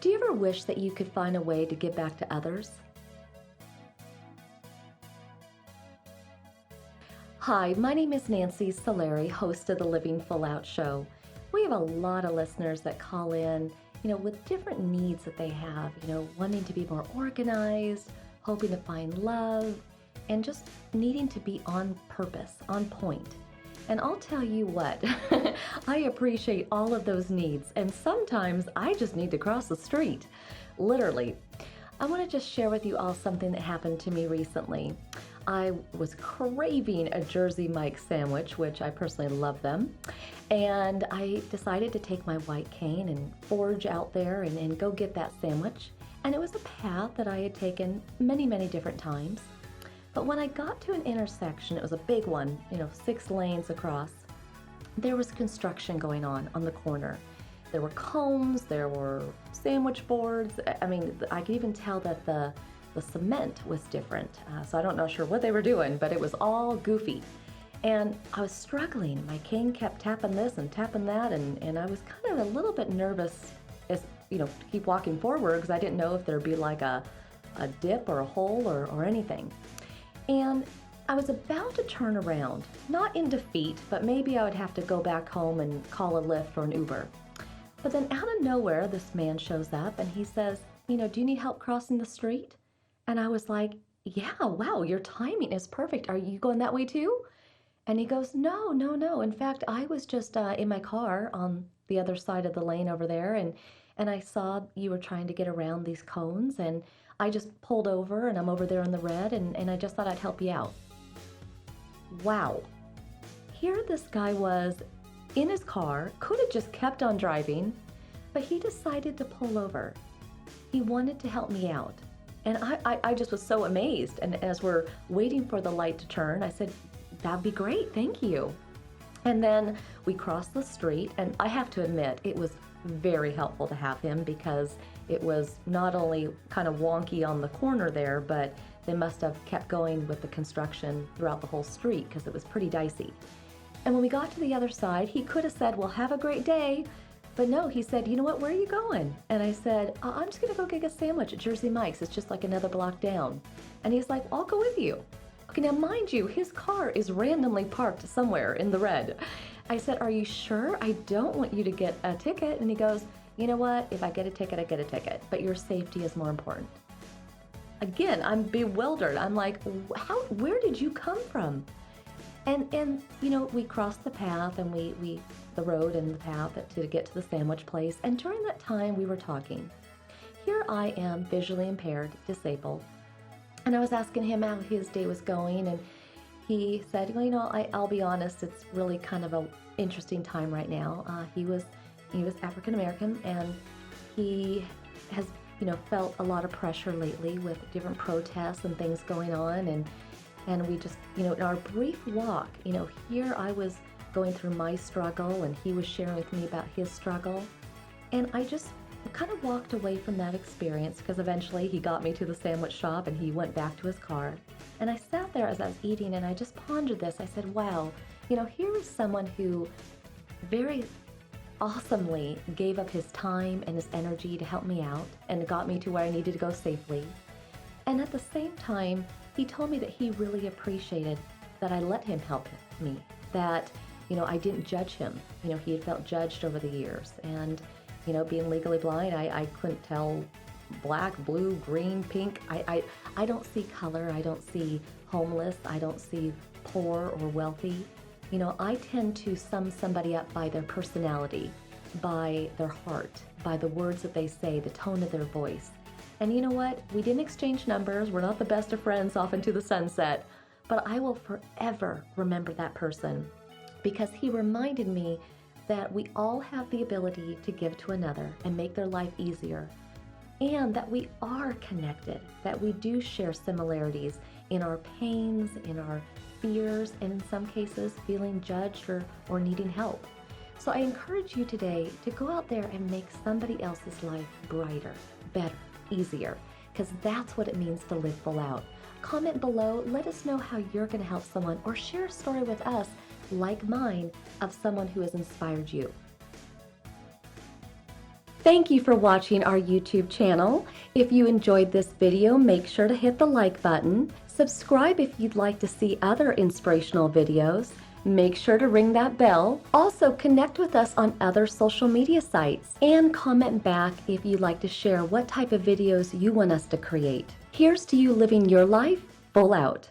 Do you ever wish that you could find a way to give back to others? Hi, my name is Nancy Solari, host of the Living Fullout show. We have a lot of listeners that call in, with different needs that they have, wanting to be more organized, hoping to find love, and just needing to be on purpose, on point. And I'll tell you what, I appreciate all of those needs, and sometimes I just need to cross the street, literally. I want to just share with you all something that happened to me recently. I was craving a Jersey Mike's sandwich, which I personally love them, and I decided to take my white cane and forge out there and go get that sandwich. And it was a path that I had taken many, many different times. But when I got to an intersection, it was a big one, 6 lanes across, there was construction going on the corner. There were cones, there were sandwich boards. I could even tell that the cement was different. So I don't know sure what they were doing, but it was all goofy. And I was struggling. My cane kept tapping this and tapping that, and I was kind of a little bit nervous as, to keep walking forward because I didn't know if there'd be like a dip or a hole or anything. And I was about to turn around, not in defeat, but maybe I would have to go back home and call a Lyft or an Uber. But then out of nowhere, this man shows up and he says, do you need help crossing the street? And I was like, yeah, wow, your timing is perfect. Are you going that way too? And he goes, no. In fact, I was just in my car on the other side of the lane over there, and I saw you were trying to get around these cones, and I just pulled over, and I'm over there in the red, and I just thought I'd help you out. Wow. Here this guy was in his car, could have just kept on driving, but he decided to pull over. He wanted to help me out. And I just was so amazed. And as we're waiting for the light to turn, I said, that'd be great, thank you. And then we crossed the street, and I have to admit, it was very helpful to have him because it was not only kind of wonky on the corner there, but they must have kept going with the construction throughout the whole street because it was pretty dicey. And when we got to the other side, he could have said, well, have a great day. But no, he said, you know what, where are you going? And I said, I'm just gonna go get a sandwich at Jersey Mike's. It's just like another block down. And he's like, I'll go with you. Okay, now mind you, his car is randomly parked somewhere in the red. I said, are you sure? I don't want you to get a ticket. And he goes, you know what, if I get a ticket, I get a ticket. But your safety is more important. Again, I'm bewildered. I'm like, where did you come from? And we crossed the path and the road and the path to get to the sandwich place. And during that time, we were talking. Here I am, visually impaired, disabled. And I was asking him how his day was going. And he said, well, I'll be honest, it's really kind of an interesting time right now. He was African American, and he has, felt a lot of pressure lately with different protests and things going on. And we just, in our brief walk, here I was going through my struggle and he was sharing with me about his struggle. And I just kind of walked away from that experience because eventually he got me to the sandwich shop and he went back to his car. And I sat there as I was eating and I just pondered this. I said, wow, here is someone who very awesomely gave up his time and his energy to help me out and got me to where I needed to go safely. And at the same time, he told me that he really appreciated that I let him help me, that, I didn't judge him. He had felt judged over the years. And, being legally blind, I couldn't tell black, blue, green, pink. I don't see color. I don't see homeless. I don't see poor or wealthy. I tend to sum somebody up by their personality, by their heart, by the words that they say, the tone of their voice. And you know what? We didn't exchange numbers. We're not the best of friends off into the sunset. But I will forever remember that person because he reminded me that we all have the ability to give to another and make their life easier. And that we are connected, that we do share similarities in our pains, in our fears, and in some cases feeling judged or needing help. So I encourage you today to go out there and make somebody else's life brighter, better, easier, because that's what it means to live full out. Comment below, let us know how you're going to help someone, or share a story with us like mine of someone who has inspired you. Thank you for watching our YouTube channel. If you enjoyed this video, make sure to hit the like button. Subscribe if you'd like to see other inspirational videos. Make sure to ring that bell. Also, connect with us on other social media sites and comment back if you'd like to share what type of videos you want us to create. Here's to you living your life full out.